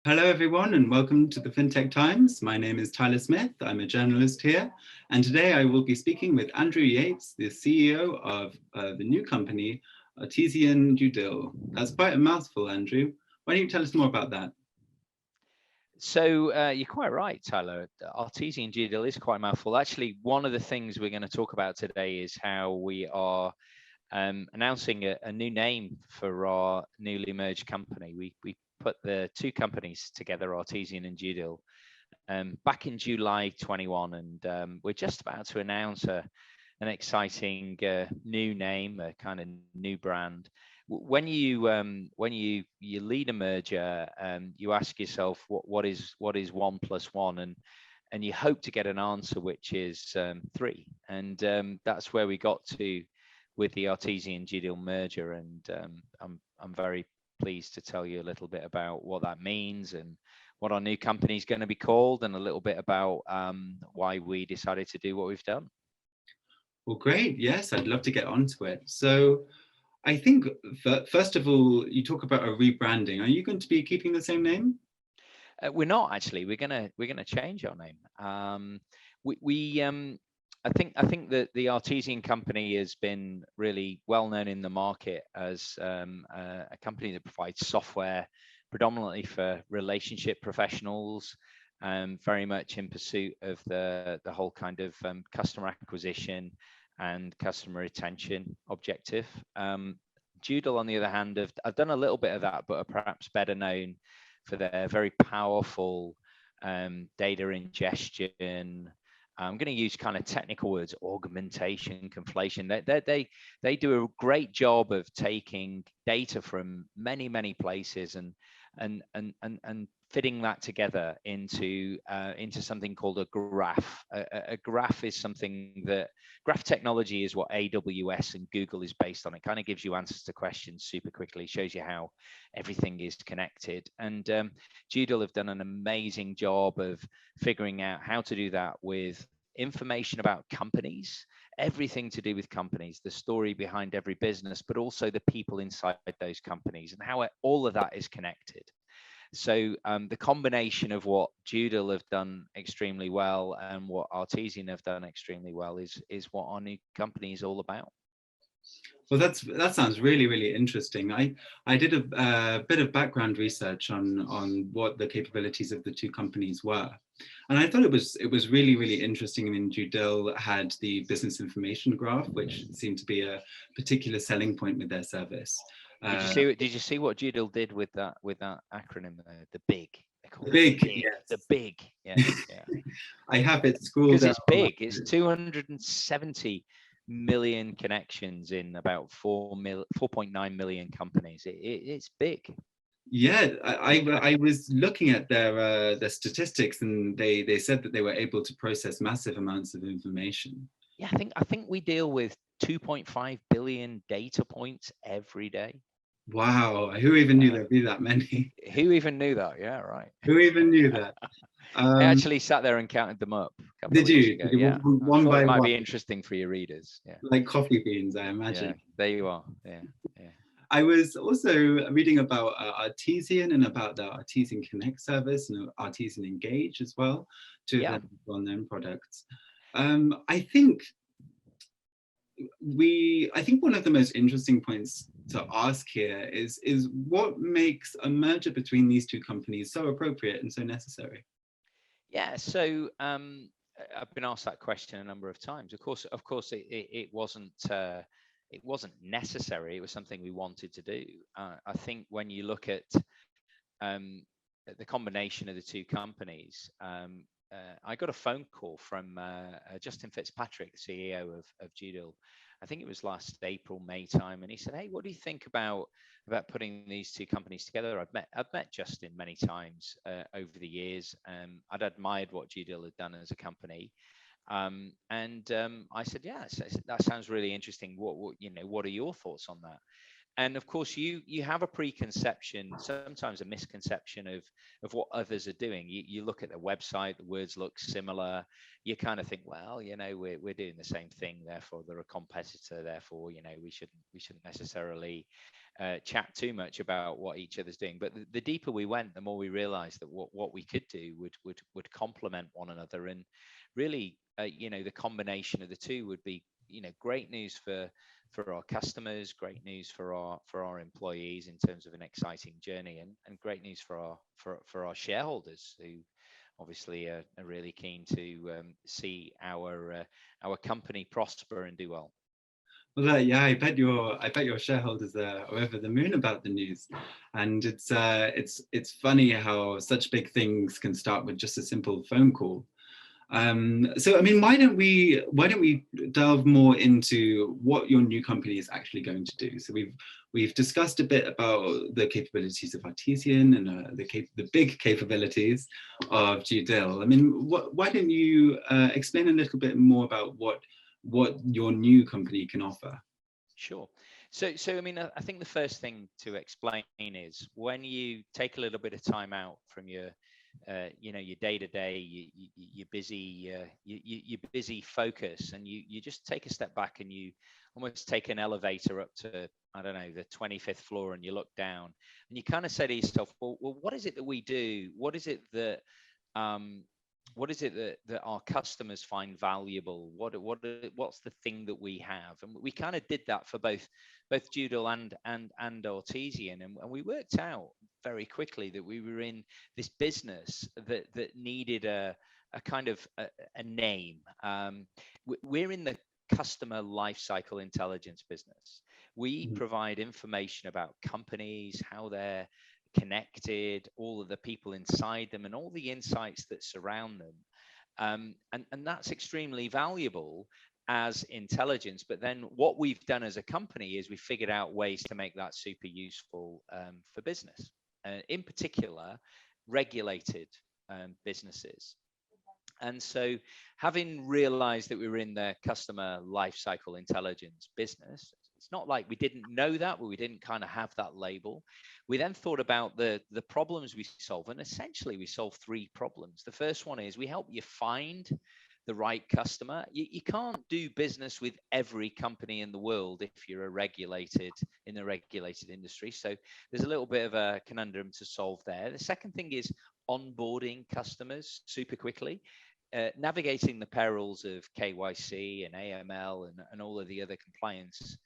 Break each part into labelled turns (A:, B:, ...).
A: Hello, everyone, and welcome to the FinTech Times. My name is Tyler Smith. I'm a journalist here. And today I will be speaking with Andrew Yates, the CEO of the new company, Artesian DueDil. That's quite a mouthful, Andrew. Why don't you tell us more about that?
B: So you're quite right, Tyler. Artesian DueDil is quite a mouthful. Actually, one of the things we're going to talk about today is how we are announcing a new name for our newly merged company. We put the two companies together, Artesian and DueDil, back in July 21, and we're just about to announce an exciting new name, a kind of new brand. When you lead a merger, you ask yourself what is 1 + 1, and you hope to get an answer which is 3, and that's where we got to with the Artesian DueDil merger, and I'm very pleased to tell you a little bit about what that means and what our new company is going to be called, and a little bit about why we decided to do what we've done.
A: Well, great. Yes, I'd love to get onto it. So I think, first of all, you talk about a rebranding. Are you going to be keeping the same name?
B: We're not actually. We're gonna change our name. I think that the Artesian company has been really well known in the market as a company that provides software predominantly for relationship professionals, very much in pursuit of the whole kind of customer acquisition and customer retention objective. DueDil, on the other hand, have done a little bit of that, but are perhaps better known for their very powerful data ingestion. I'm going to use kind of technical words: augmentation, conflation. They do a great job of taking data from many places and fitting that together into something called a graph. A graph is something that graph technology is what AWS and Google is based on. It kind of gives you answers to questions super quickly, shows you how everything is connected. And DueDil have done an amazing job of figuring out how to do that with information about companies, everything to do with companies, the story behind every business, but also the people inside those companies and how all of that is connected. So the combination of what DueDil have done extremely well and what Artesian have done extremely well is what our new company is all about.
A: Well, that sounds really interesting. I did a bit of background research on what the capabilities of the two companies were, and I thought it was really interesting. I mean, DueDil had the business information graph, which seemed to be a particular selling point with their service.
B: Did you see what DueDil did with that acronym there? The big.
A: The big, yes.
B: The big. Yeah.
A: I have it scrolled
B: because it's big. It's 270 million connections in about 4.9 million companies. It's big.
A: Yeah, I was looking at their statistics, and they said that they were able to process massive amounts of information.
B: Yeah, I think we deal with 2.5 billion data points every day.
A: Wow, who even knew there'd be that many?
B: Who even knew that? Yeah, right.
A: Who even knew that?
B: I actually sat there and counted them up a couple
A: Did
B: of weeks
A: you?
B: ago.
A: Did you
B: Yeah,
A: one by
B: it might
A: one?
B: be interesting for your readers. Yeah,
A: like coffee beans, I imagine.
B: Yeah, there you are. Yeah.
A: I was also reading about Artesian and about the Artesian Connect service and Artesian Engage as well, two of their well-known products. I think one of the most interesting points to ask here is what makes a merger between these two companies so appropriate and so necessary?
B: Yeah, so I've been asked that question a number of times. Of course, it wasn't necessary. It was something we wanted to do. I think when you look at the combination of the two companies, I got a phone call from Justin Fitzpatrick, the CEO of DueDil. I think it was last April, May time, and he said, "Hey, what do you think about putting these two companies together?" I've met Justin many times over the years. I'd admired what DueDil had done as a company, and I said, "Yeah, that sounds really interesting. What are your thoughts on that?" And of course, you have a preconception, sometimes a misconception of what others are doing. You look at the website, the words look similar. You kind of think, well, we're doing the same thing, therefore they're a competitor. Therefore, we shouldn't necessarily chat too much about what each other's doing. But the deeper we went, the more we realized that what we could do would complement one another. And really, the combination of the two would be, great news for our customers, great news for our employees in terms of an exciting journey, and great news for our shareholders, who obviously are really keen to see our company prosper and do well.
A: Well, yeah, I bet your shareholders are over the moon about the news, and it's funny how such big things can start with just a simple phone call. So I mean, why don't we delve more into what your new company is actually going to do? So we've discussed a bit about the capabilities of Artesian and the big capabilities of DueDil. I mean, why don't you explain a little bit more about what your new company can offer?
B: Sure. So I mean, I think the first thing to explain is, when you take a little bit of time out from your your day to day, your busy focus, and you just take a step back, and you almost take an elevator up to, I don't know, the 25th floor, and you look down, and you kind of say to yourself, well, what is it that we do? Um, what is it that our customers find valuable? What's the thing that we have? And we kind of did that for both DueDil and Artesian, and we worked out very quickly that we were in this business that needed a kind of a name. We're in the customer lifecycle intelligence business. We provide information about companies, how they're connected, all of the people inside them, and all the insights that surround them. And that's extremely valuable as intelligence. But then what we've done as a company is we figured out ways to make that super useful for business, in particular, regulated businesses. And so, having realized that we were in the customer lifecycle intelligence business, it's not like we didn't know that, but we didn't kind of have that label. We then thought about the problems we solve, and essentially we solve three problems. The first one is we help you find the right customer. You can't do business with every company in the world if you're in a regulated industry. So there's a little bit of a conundrum to solve there. The second thing is onboarding customers super quickly. Navigating the perils of KYC and AML and all of the other compliance.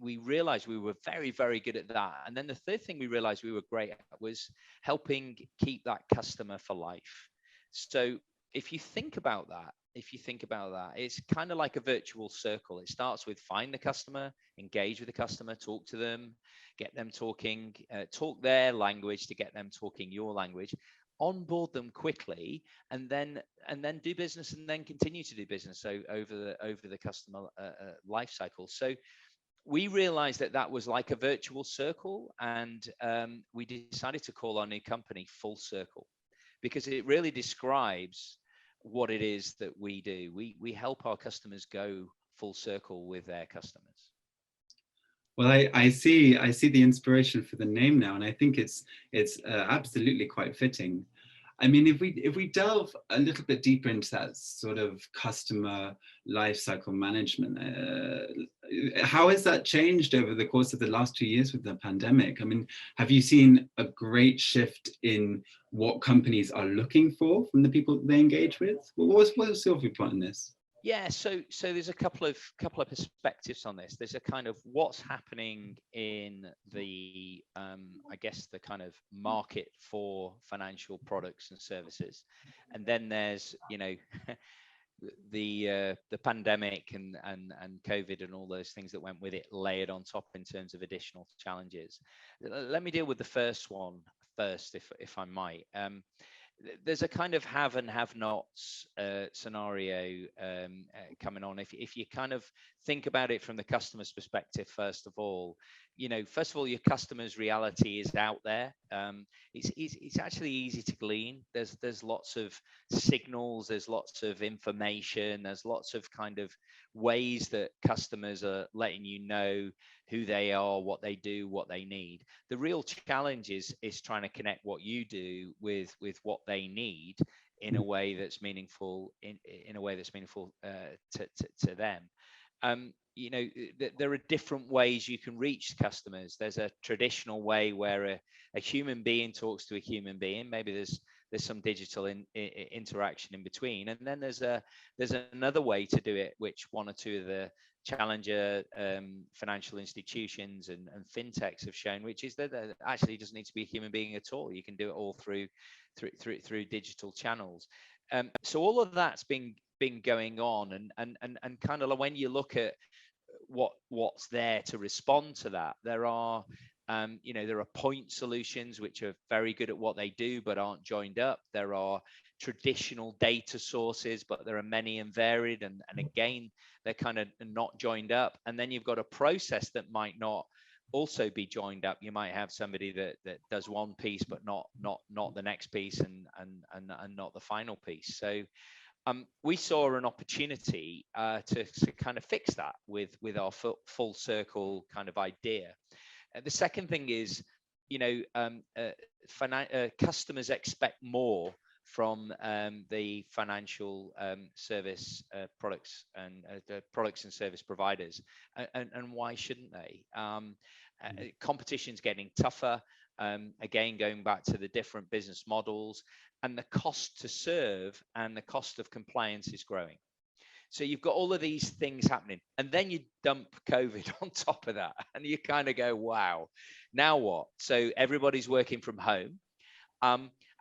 B: We realized we were very, very good at that. And then the third thing we realized we were great at was helping keep that customer for life. So if you think about that, it's kind of like a virtual circle. It starts with find the customer, engage with the customer, talk to them, get them talking, talk their language to get them talking your language, onboard them quickly, and then do business, and then continue to do business over the customer life cycle. So we realized that was like a virtual circle, and we decided to call our new company Full Circle, because it really describes what it is that we do. We help our customers go full circle with their customers.
A: Well, I see the inspiration for the name now, and I think it's absolutely quite fitting. I mean, if we delve a little bit deeper into that sort of customer lifecycle management, how has that changed over the course of the last 2 years with the pandemic? I mean, have you seen a great shift in what companies are looking for from the people that they engage with? What's your viewpoint on this?
B: Yeah, so there's a couple of perspectives on this. There's a kind of what's happening in the I guess the kind of market for financial products and services, and then there's the pandemic and COVID and all those things that went with it layered on top in terms of additional challenges. Let me deal with the first one first, if I might. There's a kind of have and have nots scenario coming on. If you kind of think about it from the customer's perspective, first of all, your customer's reality is out there. It's actually easy to glean. There's lots of signals, there's lots of information, there's lots of kind of ways that customers are letting you know who they are, what they do, what they need. The real challenge is trying to connect what you do with what they need in a way that's meaningful to them. there are different ways you can reach customers. There's a traditional way where a human being talks to a human being. Maybe there's some digital interaction in between, and then there's another way to do it, which one or two of the challenger financial institutions and fintechs have shown, which is that actually doesn't need to be a human being at all. You can do it all through digital channels. So all of that's been going on, and kind of like when you look at what's there to respond to that, there are there are point solutions which are very good at what they do but aren't joined up. There are traditional data sources, but there are many and varied, and again, they're kind of not joined up. And then you've got a process that might not also be joined up. You might have somebody that does one piece but not the next piece, and not the final piece. So we saw an opportunity to kind of fix that with our full circle kind of idea. The second thing is, customers expect more from the financial service products and service providers, and why shouldn't they? Competition's getting tougher. Again, going back to the different business models, and the cost to serve and the cost of compliance is growing. So you've got all of these things happening, and then you dump COVID on top of that, and you kind of go, wow, now what? So everybody's working from home.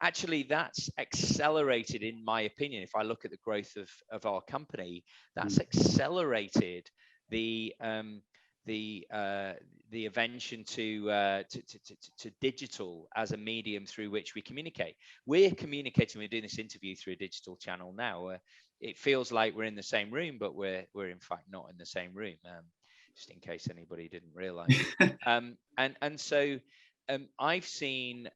B: Actually, that's accelerated, in my opinion. If I look at the growth of our company, that's accelerated the invention to digital as a medium through which we communicate. We're communicating. We're doing this interview through a digital channel now. It feels like we're in the same room, but we're in fact not in the same room. Just in case anybody didn't realize. So I've seen,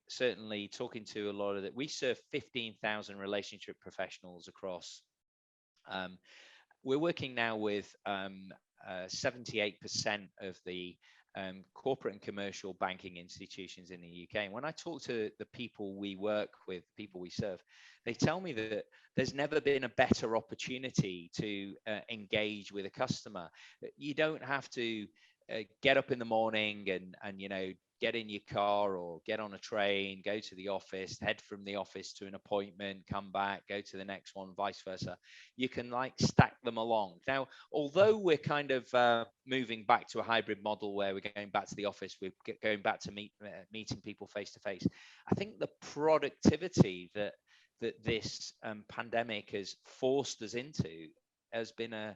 B: certainly talking to a lot of that. We serve 15,000 relationship professionals across. We're working now with 78% of the corporate and commercial banking institutions in the UK. And when I talk to the people we work with, people we serve, they tell me that there's never been a better opportunity to engage with a customer. You don't have to get up in the morning and get in your car or get on a train, go to the office, head from the office to an appointment, come back, go to the next one, vice versa. You can stack them along. Now, although we're kind of moving back to a hybrid model where we're going back to the office, we're going back to meeting people face to face, I think the productivity that this pandemic has forced us into has been a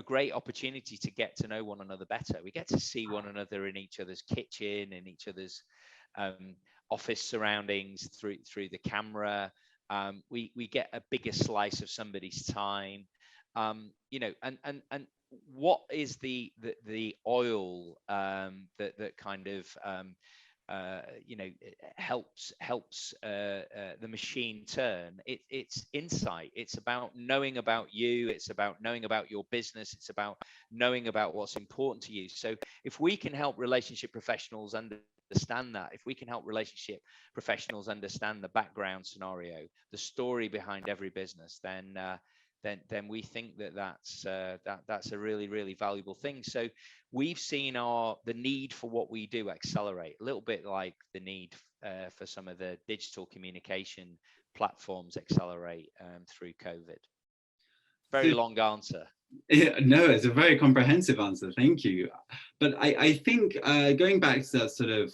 B: great opportunity to get to know one another better. We get to see one another in each other's kitchen, in each other's office surroundings through the camera. We get a bigger slice of somebody's time. And what is the oil that kind of helps the machine turn? It's insight. It's about knowing about you. It's about knowing about your business. It's about knowing about what's important to you. So if we can help relationship professionals understand that, if we can help relationship professionals understand the background scenario, the story behind every business, then we think that's a really, really valuable thing. So we've seen the need for what we do accelerate, a little bit like the need for some of the digital communication platforms accelerate through COVID. Very long answer.
A: Yeah, no, it's a very comprehensive answer. Thank you. But I think going back to that sort of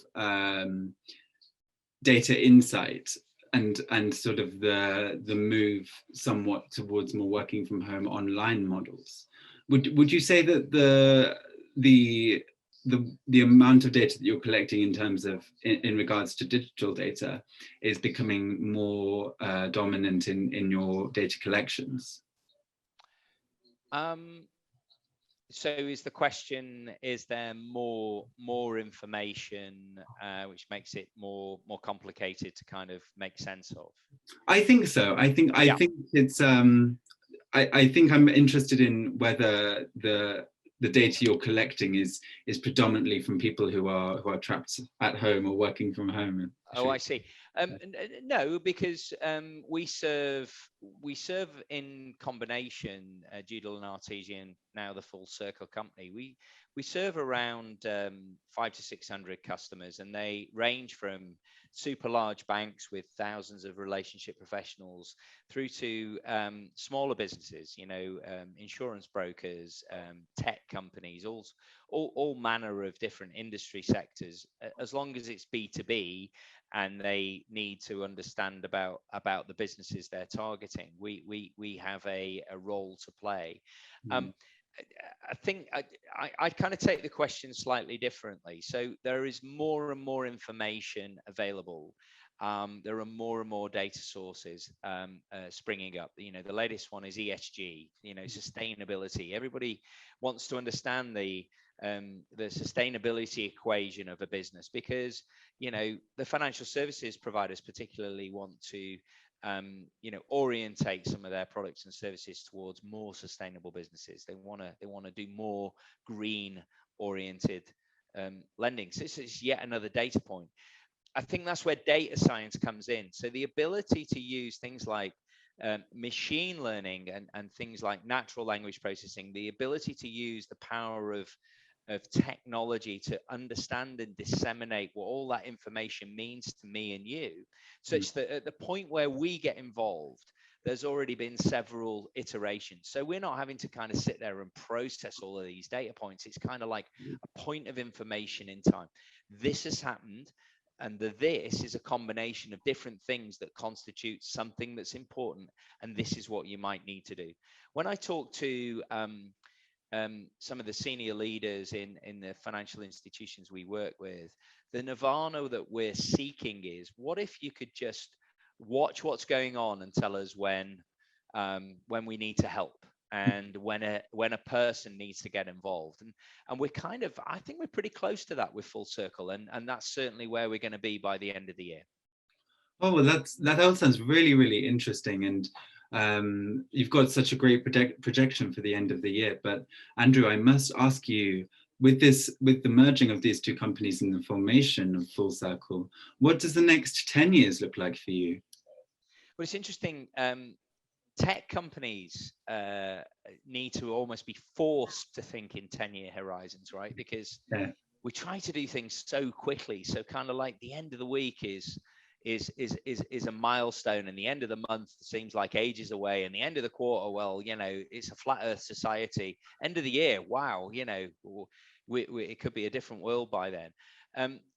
A: data insight, and sort of the move somewhat towards more working from home online models, would you say that the amount of data that you're collecting in terms of in regards to digital data is becoming more dominant in your data collections?
B: So is the question, is there more information which makes it more complicated to kind of make sense of?
A: I think so. I think it's I think I'm interested in whether the data you're collecting is predominantly from people who are trapped at home or working from home.
B: Oh, I see. No, because we serve in combination, DueDil and Artesian, now the Full Circle company. We serve around 500 to 600 customers, and they range from super large banks with thousands of relationship professionals through to smaller businesses, insurance brokers, tech companies, all manner of different industry sectors. As long as it's B2B, and they need to understand about the businesses they're targeting, we have a role to play. I think I kind of take the question slightly differently. So there is more and more information available. There are more and more data sources springing up. The latest one is ESG, sustainability. Everybody wants to understand the sustainability equation of a business, because the financial services providers particularly want to orientate some of their products and services towards more sustainable businesses. They want to do more green oriented lending. So this is yet another data point. I think that's where data science comes in. So the ability to use things like machine learning and things like natural language processing, the ability to use the power of technology to understand and disseminate what all that information means to me and you, such that at the point where we get involved, there's already been several iterations. So we're not having to kind of sit there and process all of these data points. It's kind of like a point of information in time. This has happened. And this is a combination of different things that constitute something that's important. And this is what you might need to do. When I talk to some of the senior leaders in the financial institutions we work with, the nirvana that we're seeking is, what if you could just watch what's going on and tell us when we need to help, and when a person needs to get involved. And we're kind of, I think we're pretty close to that with Full Circle, and that's certainly where we're going to be by the end of the year.
A: Oh, well, that all sounds really, really interesting. And you've got such a great projection for the end of the year. But Andrew, I must ask you, with the merging of these two companies and the formation of Full Circle, what does the next 10 years look like for you?
B: Well, it's interesting. Tech companies need to almost be forced to think in 10-year horizons, right? Because we try to do things so quickly. So kind of like the end of the week is a milestone, and the end of the month seems like ages away, and the end of the quarter, well, it's a flat earth society. End of the year, wow, it could be a different world by then.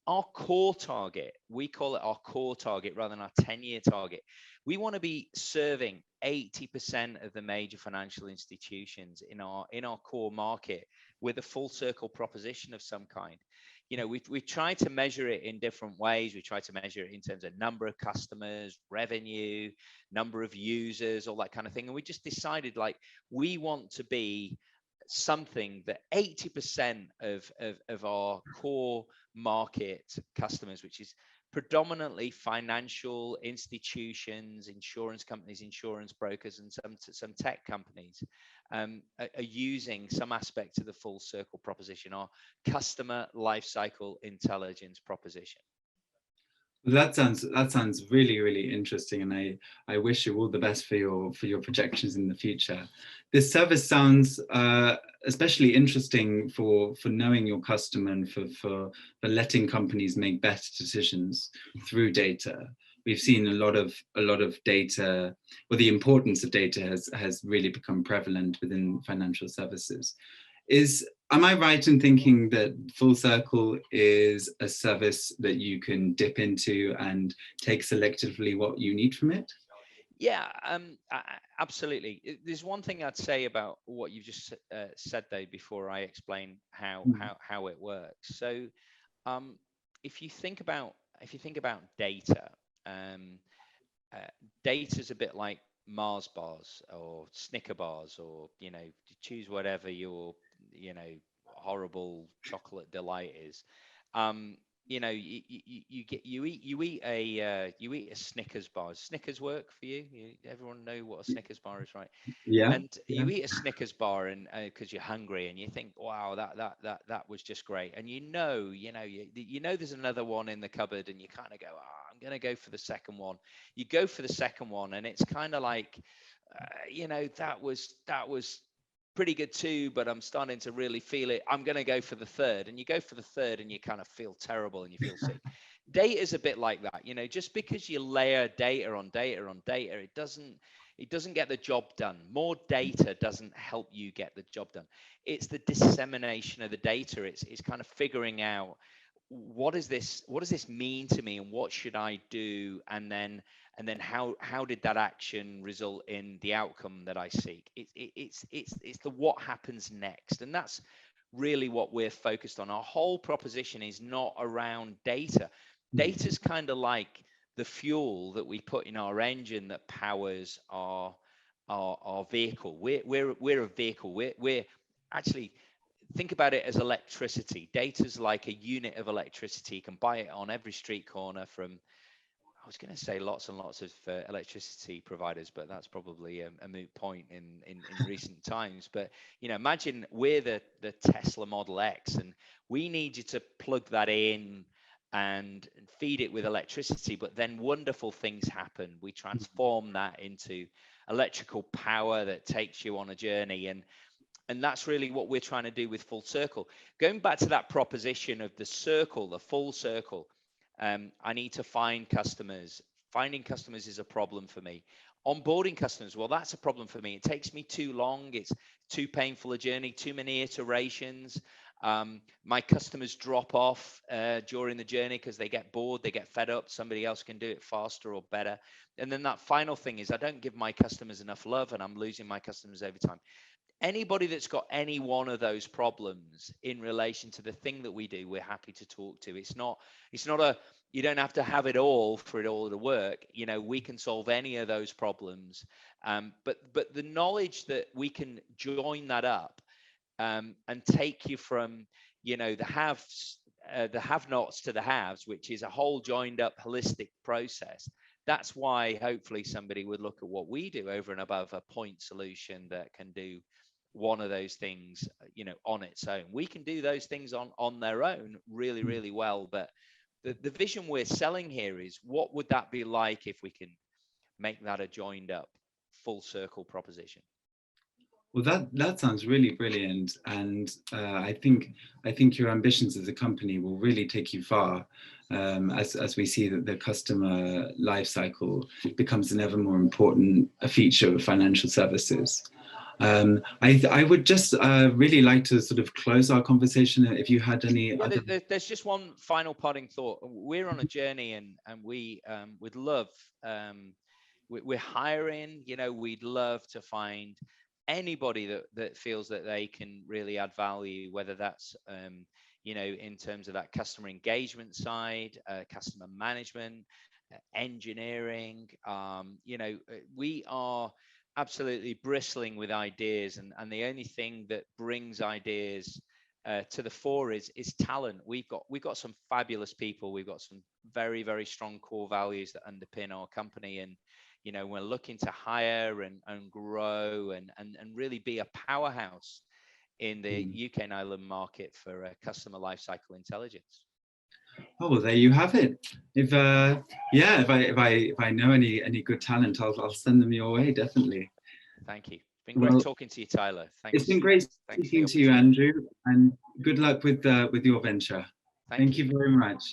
B: Our core target, we call it our core target rather than our 10-year target. We want to be serving 80% of the major financial institutions in our core market with a full circle proposition of some kind. We've tried to measure it in different ways. We try to measure it in terms of number of customers, revenue, number of users, all that kind of thing. And we just decided, we want to be something that 80% of our core market customers, which is predominantly financial institutions, insurance companies, insurance brokers, and some tech companies, are using some aspect of the Full Circle proposition, our customer lifecycle intelligence proposition.
A: That sounds really, really interesting, and I wish you all the best for your projections in the future. This service sounds especially interesting for knowing your customer and for letting companies make better decisions through data. We've seen a lot of data, or the importance of data has really become prevalent within financial services. Am I right in thinking that Full Circle is a service that you can dip into and take selectively what you need from it?
B: Yeah, absolutely. There's one thing I'd say about what you just said, Dave, before I explain how it works. So, if you think about data, data is a bit like Mars bars or Snicker bars, or choose whatever your horrible chocolate delight is. you eat a Snickers bar. Does Snickers work for you? Everyone know what a Snickers bar is, right?
A: Yeah.
B: And you eat a Snickers bar, and because you're hungry, and you think, wow, that was just great. And you know there's another one in the cupboard, and you kind of go, I'm gonna go for the second one. You go for the second one, and it's kind of like, that was pretty good too, but I'm starting to really feel it. I'm going to go for the third. And you go for the third and you kind of feel terrible and you feel sick. Data is a bit like that. Just because you layer data on data on data, it doesn't get the job done. More data doesn't help you get the job done. It's the dissemination of the data. It's kind of figuring out, what does this mean to me, and what should I do, and then how did that action result in the outcome that I seek? It's the what happens next, and that's really what we're focused on. Our whole proposition is not around data. Data's kind of like the fuel that we put in our engine that powers our vehicle. We're a vehicle. We're actually, think about it as electricity. Data's like a unit of electricity. You can buy it on every street corner from, I was going to say, lots and lots of electricity providers, but that's probably a moot point in recent times. But imagine we're the Tesla Model X, and we need you to plug that in and feed it with electricity. But then wonderful things happen. We transform that into electrical power that takes you on a journey, and that's really what we're trying to do with Full Circle. Going back to that proposition of the circle, the full circle. I need to find customers. Finding customers is a problem for me. Onboarding customers, well, that's a problem for me. It takes me too long. It's too painful a journey, too many iterations. My customers drop off during the journey because they get bored, they get fed up. Somebody else can do it faster or better. And then that final thing is, I don't give my customers enough love, and I'm losing my customers over time. Anybody that's got any one of those problems in relation to the thing that we do, we're happy to talk to. It's not you don't have to have it all for it all to work. We can solve any of those problems. But the knowledge that we can join that up and take you from, the have-nots to the haves, which is a whole joined up holistic process. That's why hopefully somebody would look at what we do over and above a point solution that can do one of those things, on its own. We can do those things on their own really, really well. But the vision we're selling here is, what would that be like if we can make that a joined up full circle proposition?
A: Well, that sounds really brilliant, and I think your ambitions as a company will really take you far, as we see that the customer life cycle becomes an ever more important feature of financial services. I would just really like to sort of close our conversation. If you had any other...
B: There's just one final parting thought. We're on a journey, and we would love, we're hiring, we'd love to find anybody that feels that they can really add value, whether that's in terms of that customer engagement side, customer management, engineering. We are absolutely bristling with ideas, and the only thing that brings ideas to the fore is talent. We've got some fabulous people. We've got some very, very strong core values that underpin our company, and we're looking to hire and grow and really be a powerhouse in the UK and Ireland market for customer lifecycle intelligence.
A: Oh, well, there you have it. If I know any good talent, I'll send them your way, definitely.
B: Thank you. It's been great talking to you, Tyler. Thanks.
A: It's been great speaking to you, Andrew, and good luck with your venture. Thank you very much.